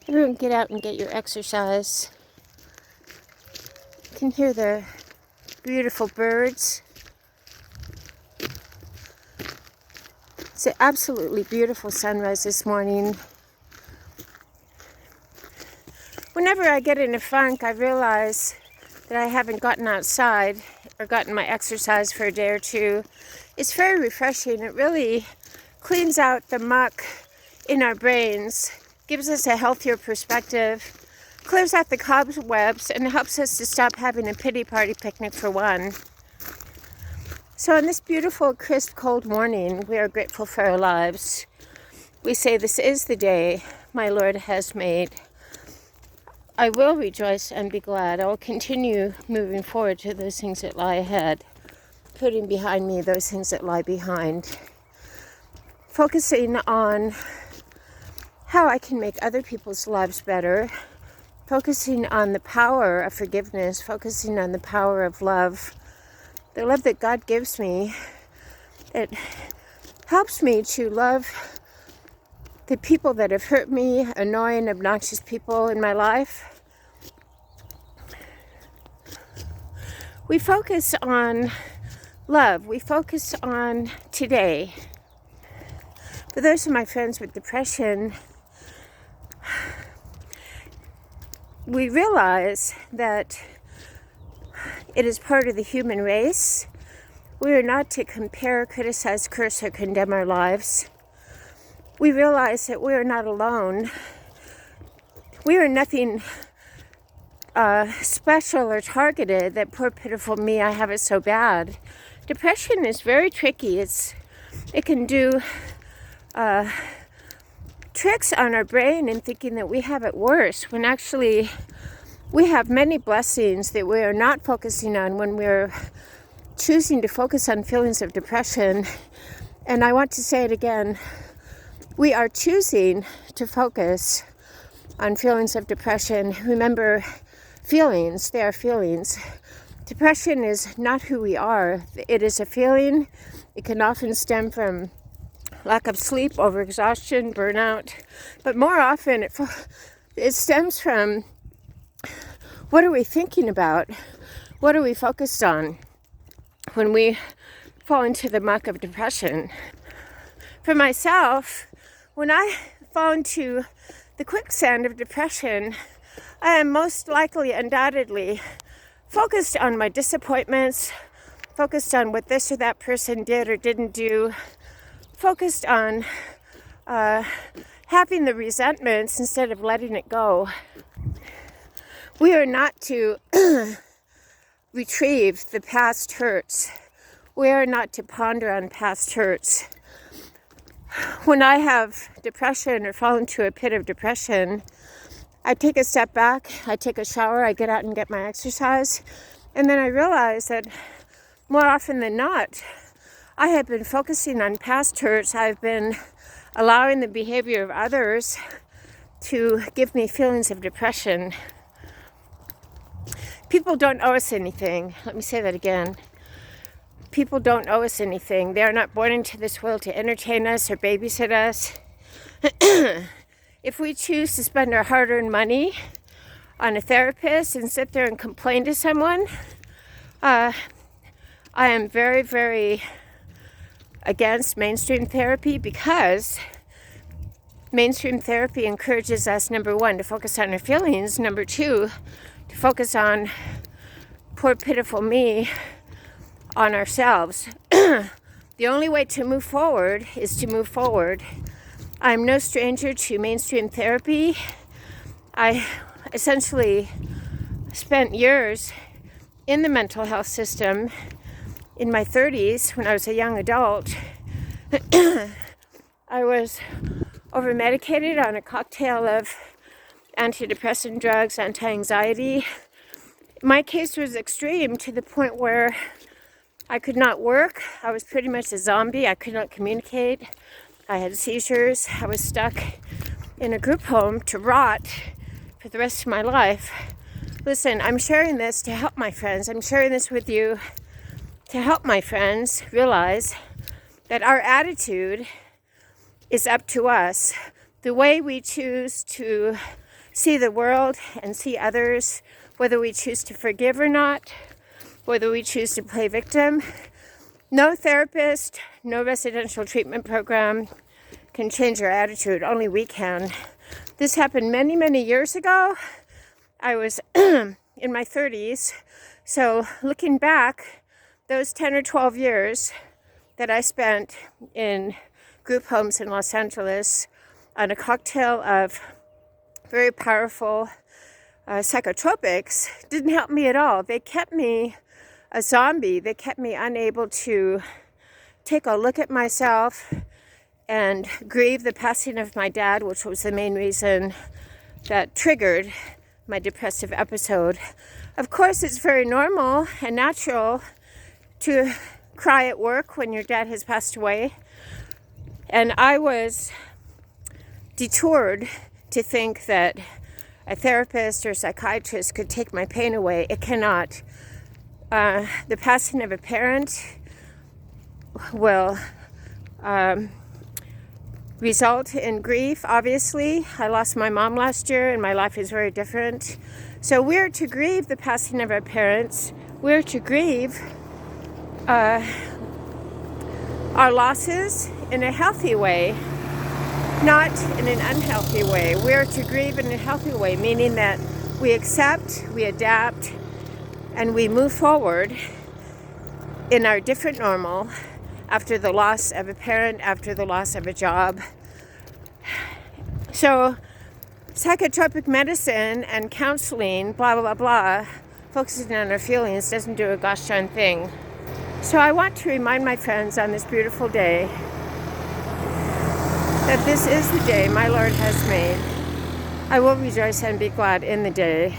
Everyone get out and get your exercise. You can hear the beautiful birds. It's an absolutely beautiful sunrise this morning. Whenever I get in a funk, I realize that I haven't gotten outside or gotten my exercise for a day or two. It's very refreshing. It really cleans out the muck in our brains, gives us a healthier perspective, clears out the cobwebs, and helps us to stop having a pity party picnic for one. So on this beautiful, crisp, cold morning, we are grateful for our lives. We say, this is the day my Lord has made. I will rejoice and be glad. I will continue moving forward to those things that lie ahead, putting behind me those things that lie behind, focusing on how I can make other people's lives better, focusing on the power of forgiveness, focusing on the power of love, the love that God gives me. It helps me to love the people that have hurt me, annoying, obnoxious people in my life. We focus on love. We focus on today. For those of my friends with depression, we realize that it is part of the human race. We are not to compare, criticize, curse, or condemn our lives. We realize that we are not alone. We are nothing special or targeted, that poor pitiful me, I have it so bad. Depression is very tricky. It can do tricks on our brain in thinking that we have it worse, when actually we have many blessings that we are not focusing on when we're choosing to focus on feelings of depression. And I want to say it again, we are choosing to focus on feelings of depression. Remember, feelings, they are feelings. Depression is not who we are. It is a feeling. It can often stem from lack of sleep, overexhaustion, burnout. But more often, it stems from, what are we thinking about? What are we focused on when we fall into the muck of depression? For myself, when I fall into the quicksand of depression, I am most likely, undoubtedly, focused on my disappointments, focused on what this or that person did or didn't do, focused on having the resentments instead of letting it go. We are not to retrieve the past hurts. We are not to ponder on past hurts. When I have depression or fall into a pit of depression, I take a step back, I take a shower, I get out and get my exercise, and then I realize that more often than not, I have been focusing on past hurts. I've been allowing the behavior of others to give me feelings of depression. People don't owe us anything. Let me say that again. People don't owe us anything. They are not born into this world to entertain us or babysit us. If we choose to spend our hard-earned money on a therapist and sit there and complain to someone, I am very, very against mainstream therapy, because mainstream therapy encourages us, number one, to focus on our feelings, number two, to focus on poor pitiful me, on ourselves. The only way to move forward is to move forward. I'm no stranger to mainstream therapy. I essentially spent years in the mental health system in my 30s when I was a young adult. I was over-medicated on a cocktail of antidepressant drugs, anti-anxiety. My case was extreme to the point where I could not work. I was pretty much a zombie. I could not communicate. I had seizures. I was stuck in a group home to rot for the rest of my life. Listen, I'm sharing this to help my friends. I'm sharing this with you to help my friends realize that our attitude is up to us. The way we choose to see the world and see others, whether we choose to forgive or not, whether we choose to play victim. No therapist, no residential treatment program can change our attitude. Only we can. This happened many, many years ago. I was in my 30s. So looking back, those 10 or 12 years that I spent in group homes in Los Angeles on a cocktail of very powerful psychotropics didn't help me at all. They kept me a zombie. They kept me unable to take a look at myself and grieve the passing of my dad, which was the main reason that triggered my depressive episode. Of course, it's very normal and natural to cry at work when your dad has passed away. And I was detoured to think that a therapist or psychiatrist could take my pain away. It cannot. The passing of a parent will result in grief, obviously. I lost my mom last year and my life is very different. So we're to grieve the passing of our parents. We're to grieve our losses in a healthy way, not in an unhealthy way. We're to grieve in a healthy way, meaning that we accept, we adapt, and we move forward in our different normal after the loss of a parent, after the loss of a job. So psychotropic medicine and counseling, blah, blah, blah, blah, focusing on our feelings doesn't do a gosh darn thing. So I want to remind my friends on this beautiful day that this is the day my Lord has made. I will rejoice and be glad in the day.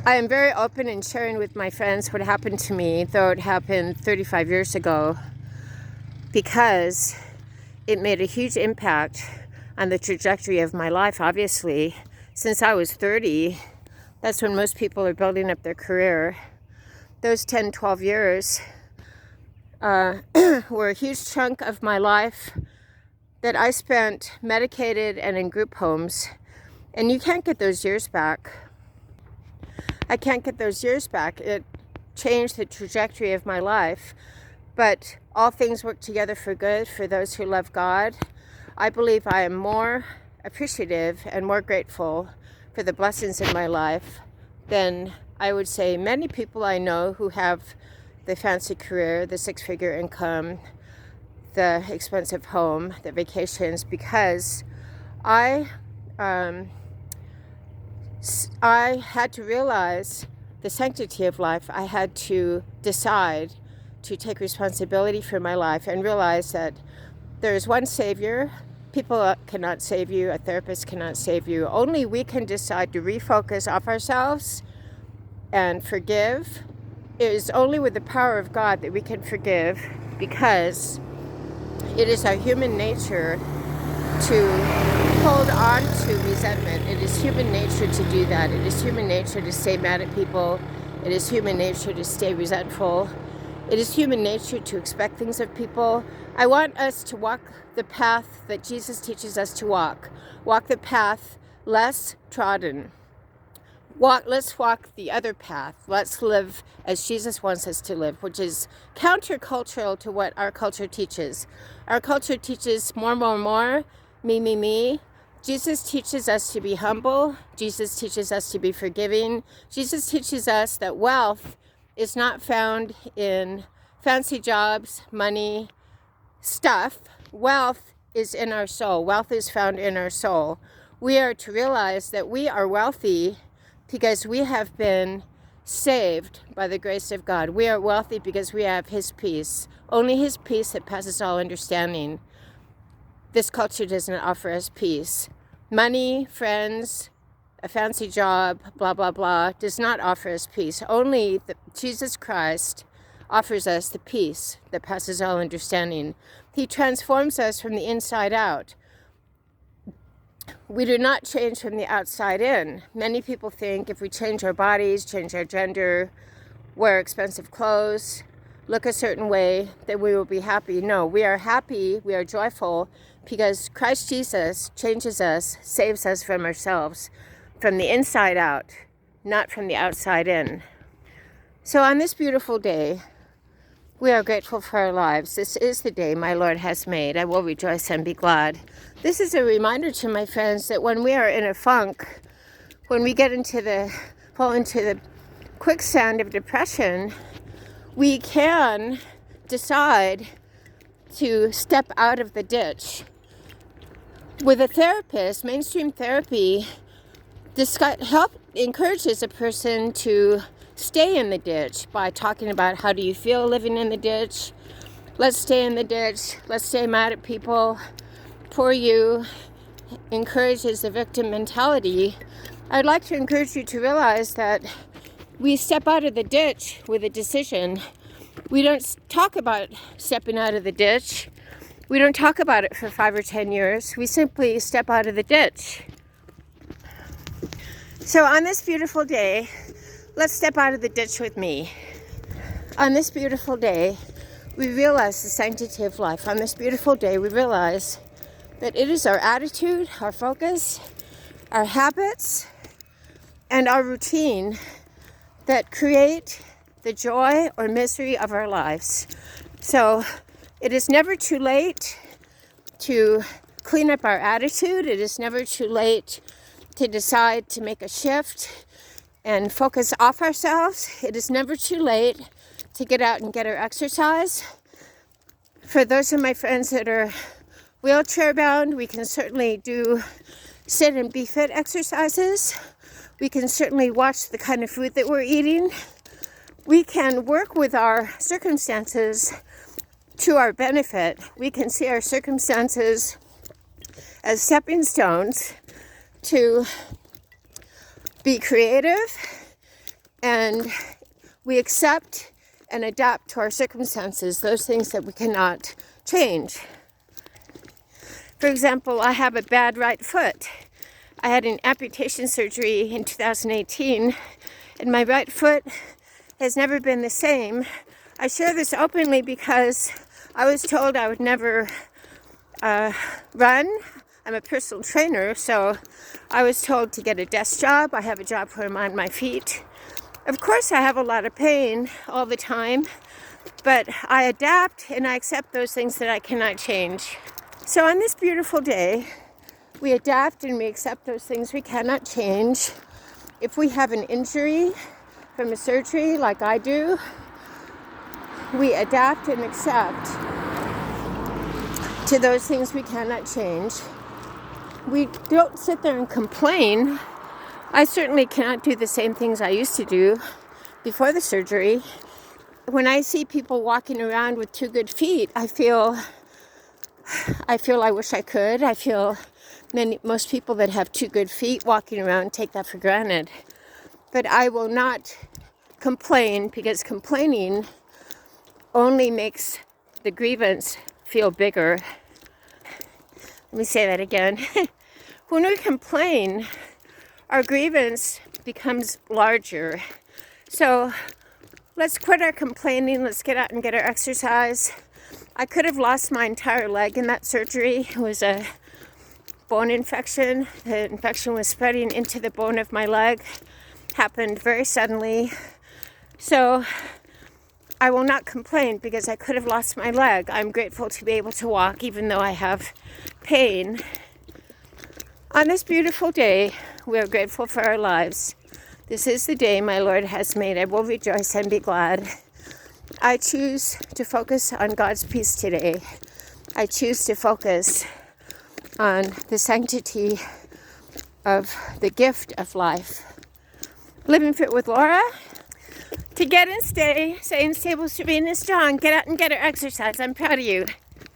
I am very open in sharing with my friends what happened to me, though it happened 35 years ago, because it made a huge impact on the trajectory of my life, obviously. Since I was 30, that's when most people are building up their career. Those 10, 12 years were a huge chunk of my life that I spent medicated and in group homes. And you can't get those years back. I can't get those years back. It changed the trajectory of my life. But all things work together for good for those who love God. I believe I am more appreciative and more grateful for the blessings in my life than I would say many people I know who have the fancy career, the six-figure income, the expensive home, the vacations, because I had to realize the sanctity of life. I had to decide to take responsibility for my life and realize that there is one Savior. People cannot save you. A therapist cannot save you. Only we can decide to refocus off ourselves and forgive. It is only with the power of God that we can forgive, because it is our human nature to hold on to resentment. It is human nature to do that. It is human nature to stay mad at people. It is human nature to stay resentful. It is human nature to expect things of people. I want us to walk the path that Jesus teaches us to walk. Walk the path less trodden. Let's walk the other path. Let's live as Jesus wants us to live, which is countercultural to what our culture teaches. Our culture teaches more, me. Jesus teaches us to be humble. Jesus teaches us to be forgiving. Jesus teaches us that wealth is not found in fancy jobs, money, stuff. Wealth is in our soul. Wealth is found in our soul. We are to realize that we are wealthy because we have been saved by the grace of God. We are wealthy because we have His peace. Only His peace that passes all understanding. This culture does not offer us peace. Money, friends, a fancy job, blah, blah, blah, does not offer us peace. Only Jesus Christ offers us the peace that passes all understanding. He transforms us from the inside out. We do not change from the outside in. Many people think if we change our bodies, change our gender, wear expensive clothes, look a certain way, that we will be happy. No, we are happy, we are joyful, because Christ Jesus changes us, saves us from ourselves, from the inside out, not from the outside in. So on this beautiful day, we are grateful for our lives. This is the day my Lord has made. I will rejoice and be glad. This is a reminder to my friends that when we are in a funk, when we fall into the quicksand of depression, we can decide to step out of the ditch. With a therapist, mainstream therapy encourages a person to stay in the ditch by talking about how do you feel living in the ditch. Let's stay in the ditch. Let's stay mad at people. Poor you. Encourages the victim mentality. I'd like to encourage you to realize that we step out of the ditch with a decision. We don't talk about stepping out of the ditch. We don't talk about it for 5 or 10 years. We simply step out of the ditch. So on this beautiful day, let's step out of the ditch with me. On this beautiful day, we realize the sanctity of life. On this beautiful day, we realize that it is our attitude, our focus, our habits, and our routine that create the joy or misery of our lives. So it is never too late to clean up our attitude. It is never too late to decide to make a shift and focus off ourselves. It is never too late to get out and get our exercise. For those of my friends that are wheelchair bound, we can certainly do sit and be fit exercises. We can certainly watch the kind of food that we're eating. We can work with our circumstances to our benefit. We can see our circumstances as stepping stones to be creative, and we accept and adapt to our circumstances, those things that we cannot change. For example, I have a bad right foot. I had an amputation surgery in 2018, and my right foot has never been the same. I share this openly because I was told I would never run. I'm a personal trainer, so I was told to get a desk job. I have a job where I'm on my feet. Of course, I have a lot of pain all the time, but I adapt and I accept those things that I cannot change. So on this beautiful day, we adapt and we accept those things we cannot change. If we have an injury from a surgery like I do, we adapt and accept to those things we cannot change. We don't sit there and complain. I certainly cannot do the same things I used to do before the surgery. When I see people walking around with 2 good feet, I feel I wish I could. I feel most people that have 2 good feet walking around take that for granted. But I will not complain, because complaining only makes the grievance feel bigger. Let me say that again. When we complain, our grievance becomes larger. So let's quit our complaining. Let's get out and get our exercise. I could have lost my entire leg in that surgery. It was a bone infection. The infection was spreading into the bone of my leg. Happened very suddenly. So I will not complain because I could have lost my leg. I'm grateful to be able to walk even though I have pain. On this beautiful day, we are grateful for our lives. This is the day my Lord has made. I will rejoice and be glad. I choose to focus on God's peace today. I choose to focus on the sanctity of the gift of life. Living Fit with Laura. To get and stay and stable, serene and strong. Get out and get our exercise. I'm proud of you.